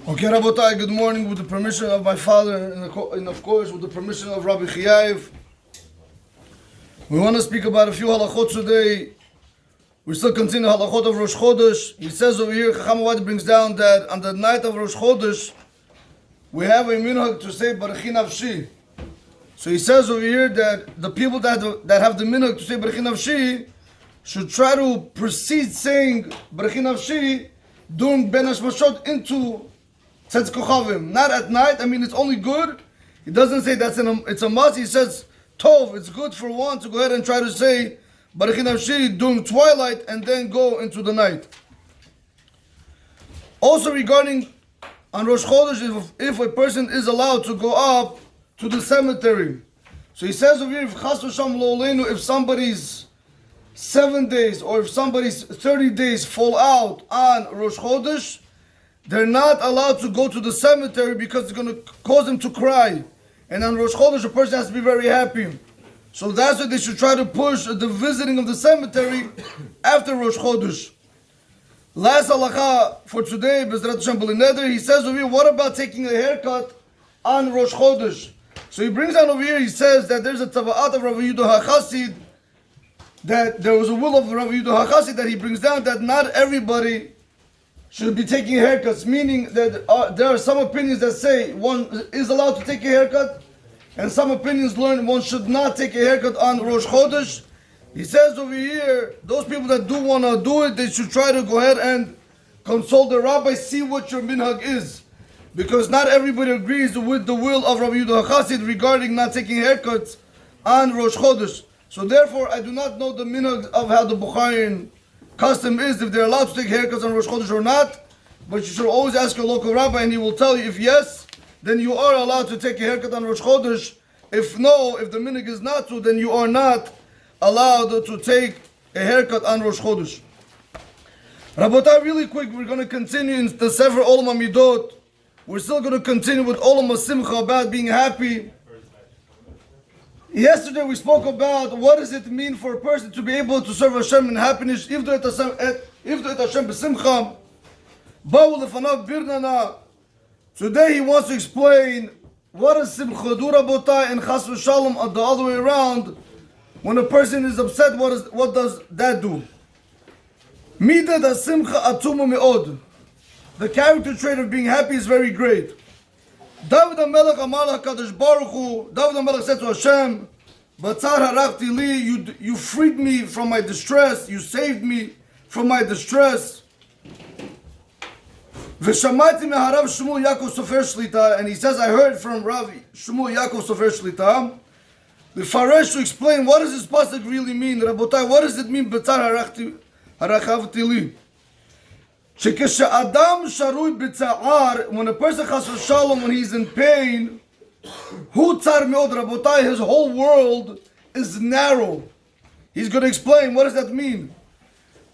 Okay, Rabotai, good morning. With the permission of my father and of course with the permission of Rabbi Chaim, we want to speak about a few halachot today. We still continue halachot of Rosh Chodesh. He says over here, Chacham Avad brings down that on the night of Rosh Chodesh, we have a minhag to say Baruch Nafshi. So he says over here that the people that have the minhag to say Baruch Nafshi should try to proceed saying Baruch Nafshi during Ben Hashmashot into Tzedz Kochavim, not at night. I mean, it's only good. He doesn't say it's a must. He says, Tov, it's good for one to go ahead and try to say Baruch Nafshi during twilight and then go into the night. Also regarding on Rosh Chodesh, if a person is allowed to go up to the cemetery. So he says over here, if Chas v'Shalom lo aleinu, if somebody's 7 days or if somebody's 30 days fall out on Rosh Chodesh, they're not allowed to go to the cemetery because it's going to cause them to cry. And on Rosh Chodesh, a person has to be very happy. So that's why they should try to push the visiting of the cemetery after Rosh Chodesh. Last halakha for today, Bezrat Hashem B'li Neder, he says over here, what about taking a haircut on Rosh Chodesh? So he brings down over here, he says that there's a taba'at of Rav Yehuda HaChassid, that there was a will of Rav Yehuda HaChassid that he brings down that not everybody should be taking haircuts, meaning that there are some opinions that say one is allowed to take a haircut, and some opinions learn one should not take a haircut on Rosh Chodesh. He says over here, those people that do want to do it, they should try to go ahead and consult the rabbi, see what your minhag is. Because not everybody agrees with the will of Rav Yehuda HaChassid regarding not taking haircuts on Rosh Chodesh. So therefore, I do not know the minhag of how the Bukharian custom is, if they're allowed to take haircuts on Rosh Chodesh or not. But you should always ask your local rabbi and he will tell you if yes, then you are allowed to take a haircut on Rosh Chodesh. If no, if the minhag is not so, then you are not allowed to take a haircut on Rosh Chodesh. Rabotai, really quick, we're going to continue in the Sefer Olam HaMidot. We're still going to continue with Olam HaSimcha, about being happy. Yesterday we spoke about what does it mean for a person to be able to serve Hashem in happiness. If do it Hashem b'simcha, ba'u lefanav birnana. Today he wants to explain what is simcha do, Rabotai, and chas v'shalom the other way around. When a person is upset, what does that do? Mida da simcha atuma me'od. The character trait of being happy is very great. David HaMelech Amar HaKadosh Baruch Hu, David HaMelech said to Hashem, Batzar harachti li, you freed me from my distress, you saved me from my distress. V'shamati meharav Shmuel Yaakov Sofer Shlita, and he says, I heard from Rav Shmuel Yaakov Sofer Shlita, the Faresh, to explain what does this pasuk really mean. Rabotai, what does it mean, Batzar harachti li? Shekesha sharui b'tza'ar, when a person chas v'shalom, when he's in pain, hu tzar meod, Rabotai, his whole world is narrow. He's going to explain what does that mean.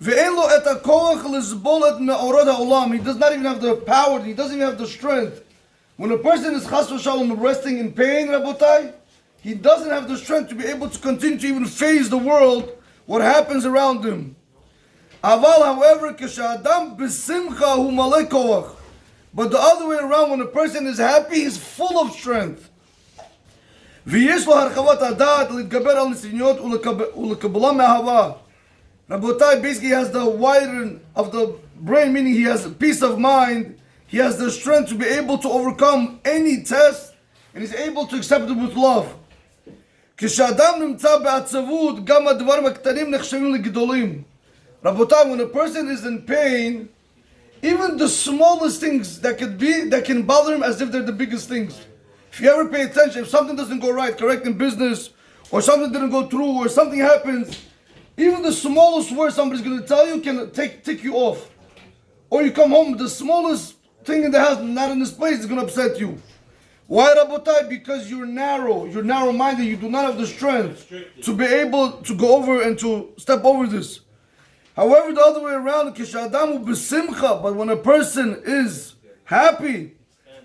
Ve'en lo et hakoach lizbol et me'orod ha'olam, he does not even have the power, he doesn't even have the strength. When a person is chas v'shalom resting in pain, Rabotai, he doesn't have the strength to be able to continue to even face the world, what happens around him. Aval, however, k'sha'adam b'simcha hu malei koach. But the other way around, when a person is happy, he's full of strength. V'yesh lo harchavat hadat l'itgaber al nisiniyot u'lekabbalah me'ahava. Rabotai basically has the widening of the brain, meaning he has peace of mind, he has the strength to be able to overcome any test, and he's able to accept it with love. K'sha'adam nimtza be'atzavut, gam ha'dvarim ha'ktanim nechshavim le'gedolim. Rabotai, when a person is in pain, even the smallest things that can bother him as if they're the biggest things. If you ever pay attention, if something doesn't go right, correct in business, or something didn't go through, or something happens, even the smallest word somebody's going to tell you can take you off. Or you come home, the smallest thing in the house, not in this place, is going to upset you. Why, Rabotai? Because you're narrow-minded, you do not have the strength to be able to go over and to step over this. However, the other way around, kishadamu b'simcha, but when a person is happy,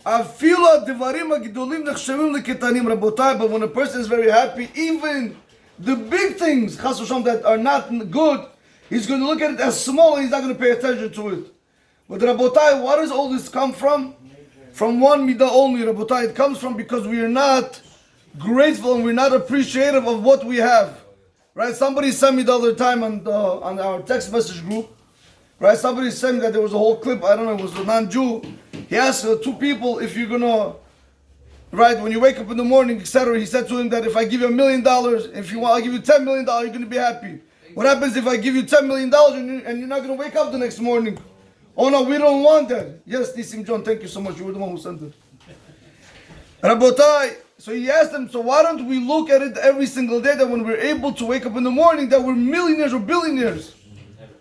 afila devarim hagidolim nechshavim leketanim, Rabotai, but when a person is very happy, even the big things, chas v'shalom, that are not good, he's going to look at it as small and he's not going to pay attention to it. But Rabotai, what does all this come from? from one midah only, Rabotai. It comes from because we are not grateful and we're not appreciative of what we have. Right? Somebody sent me the other time on our text message group. Right? Somebody sent me that there was a whole clip. I don't know. It was a non-Jew. He asked two people if you're gonna, right? When you wake up in the morning, etc. He said to him that if I give you $1 million, if you want, I'll give you $10 million. You're gonna be happy. What happens if I give you $10 million and you're not gonna wake up the next morning? Oh no, we don't want that. Yes, Nisim John, thank you so much. You were the one who sent it. Rabotai. So he asked them, so why don't we look at it every single day that when we're able to wake up in the morning that we're millionaires or billionaires?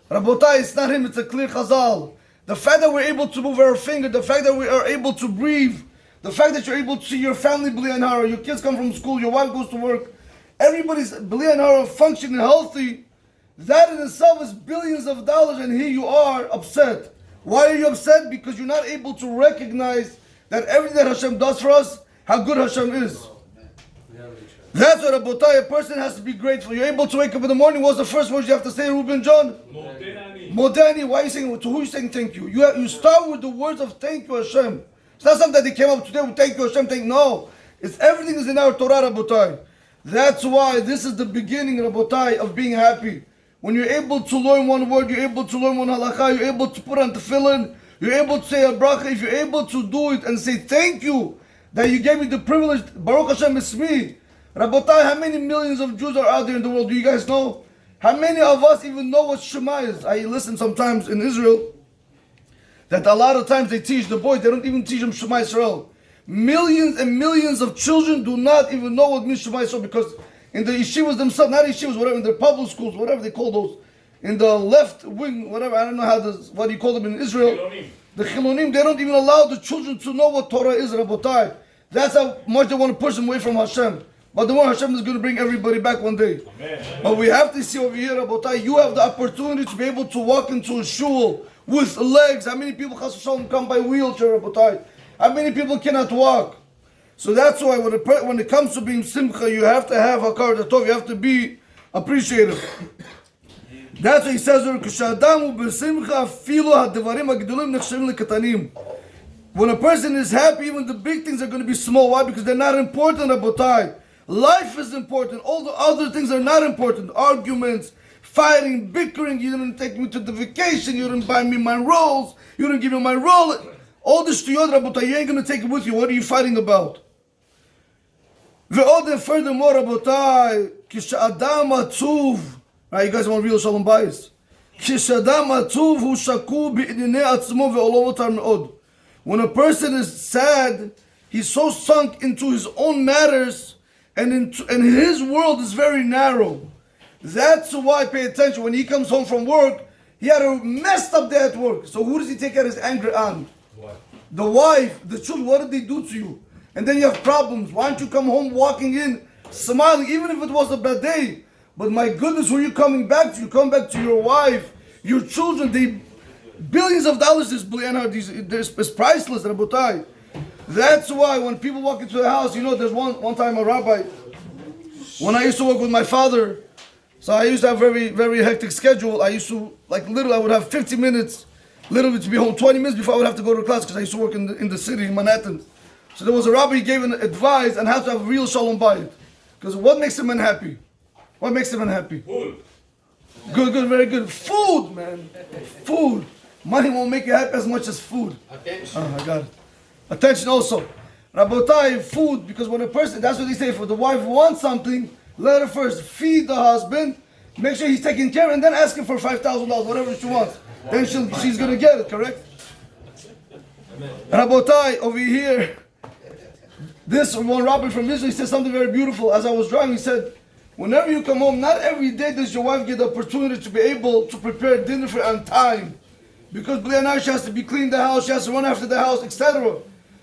Rabotai, it's not him, it's a clear chazal. The fact that we're able to move our finger, the fact that we are able to breathe, the fact that you're able to see your family b'li and hara, your kids come from school, your wife goes to work, everybody's b'li and hara functioning healthy, that in itself is billions of dollars, and here you are upset. Why are you upset? Because you're not able to recognize that everything that Hashem does for us, how good Hashem is. That's what Rabotai, a person has to be grateful. You're able to wake up in the morning. What's the first words you have to say, Reuben John? Modani. Why are you saying? To who are you saying thank you? You start with the words of thank you, Hashem. It's not something that they came up today with thank you, Hashem. No. It's everything is in our Torah, Rabotai. That's why this is the beginning, Rabotai, of being happy. When you're able to learn one word, you're able to learn one halakha, you're able to put on tefillin, you're able to say a bracha. If you're able to do it and say thank you that you gave me the privilege, Baruch Hashem, it's me. Rabotai, how many millions of Jews are out there in the world? Do you guys know? How many of us even know what Shema is? I listen sometimes in Israel that a lot of times they teach the boys, they don't even teach them Shema Yisrael. Millions and millions of children do not even know what means Shema Yisrael because in the yeshivas themselves, not yeshivas, whatever, in the public schools, whatever they call those, in the left wing, whatever, I don't know what do you call them in Israel? Chilonim. The Chilonim, they don't even allow the children to know what Torah is, Rabotai. That's how much they want to push them away from Hashem. But the one Hashem is going to bring everybody back one day. Amen. But we have to see over here, Rabotai, you have the opportunity to be able to walk into a shul with legs. How many people, Chas v'Shalom, come by wheelchair, Rabotai? How many people cannot walk? So that's why when it comes to being simcha, you have to have hakar datov, you have to be appreciative. That's what he says, when a person is happy, even the big things are going to be small. Why? Because they're not important, Rabotai. Life is important. All the other things are not important. Arguments, fighting, bickering. You didn't take me to the vacation. You didn't buy me my rolls. You didn't give me my roll. All this shtuyot, Rabotai, you ain't going to take it with you. What are you fighting about? Furthermore, Rabotai, kish'adam atzuv. Right, you guys want real shalom bayis? Kish'adam atzuv hu shaku bi'idinei atzmo ve'olo motar me'od. When a person is sad, he's so sunk into his own matters, and his world is very narrow. That's why, pay attention, when he comes home from work, he had a messed up day at work. So who does he take out his anger on? What? The wife, the children, what did they do to you? And then you have problems. Why don't you come home walking in, smiling, even if it was a bad day? But my goodness, who are you coming back to? You come back to your wife, your children, billions of dollars is priceless, Rabotai. That's why when people walk into the house, you know, there's one time a rabbi, when I used to work with my father, so I used to have very, very hectic schedule. I used to, I would have 50 minutes, literally to be home 20 minutes before I would have to go to class because I used to work in the city, in Manhattan. So there was a rabbi, he gave an advice on how to have real shalom bayit. Because what makes a man happy? What makes a man happy? Food. Good, very good. Food, man. Food. Money won't make you happy as much as food. Attention. Oh my God. Attention also. Rabotai, food, because when a person, that's what they say, if the wife wants something, let her first feed the husband, make sure he's taking care, and then ask him for $5,000, whatever she wants. Then she's going to get it, correct? Rabotai, over here, this one rabbi from Israel, he said something very beautiful. As I was driving, he said, whenever you come home, not every day does your wife get the opportunity to be able to prepare dinner for on time. Because she has to be clean the house, she has to run after the house, etc.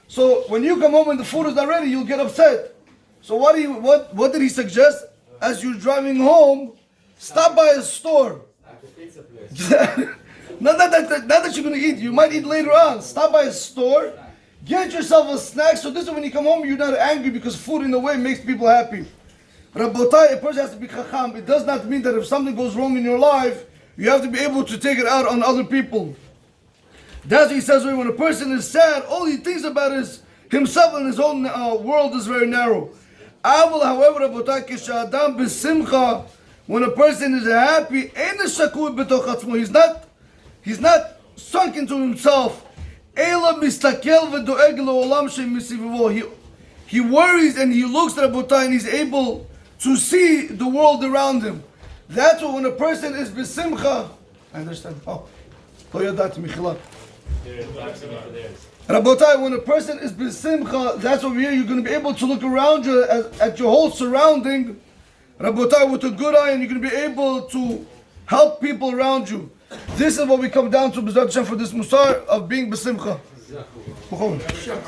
So when you come home and the food is not ready, you'll get upset. So what did he suggest? As you're driving home, stop by a store. not that you're going to eat, you might eat later on. Stop by a store, get yourself a snack, so this is when you come home, you're not angry because food in a way makes people happy. Rabotai, a person has to be chacham. It does not mean that if something goes wrong in your life, you have to be able to take it out on other people. That's what he says when a person is sad, all he thinks about is himself and his own world is very narrow. However, when a person is happy, he's not sunk into himself. He worries and he looks at Rabotai and he's able to see the world around him. That's what when a person is besimcha. I understand. Rabotai, when a person is besimcha, that's over here, you're going to be able to look around you at your whole surrounding, Rabotai, with a good eye, and you're going to be able to help people around you. This is what we come down to, B'ezrat Hashem, for this Mussar of being besimcha.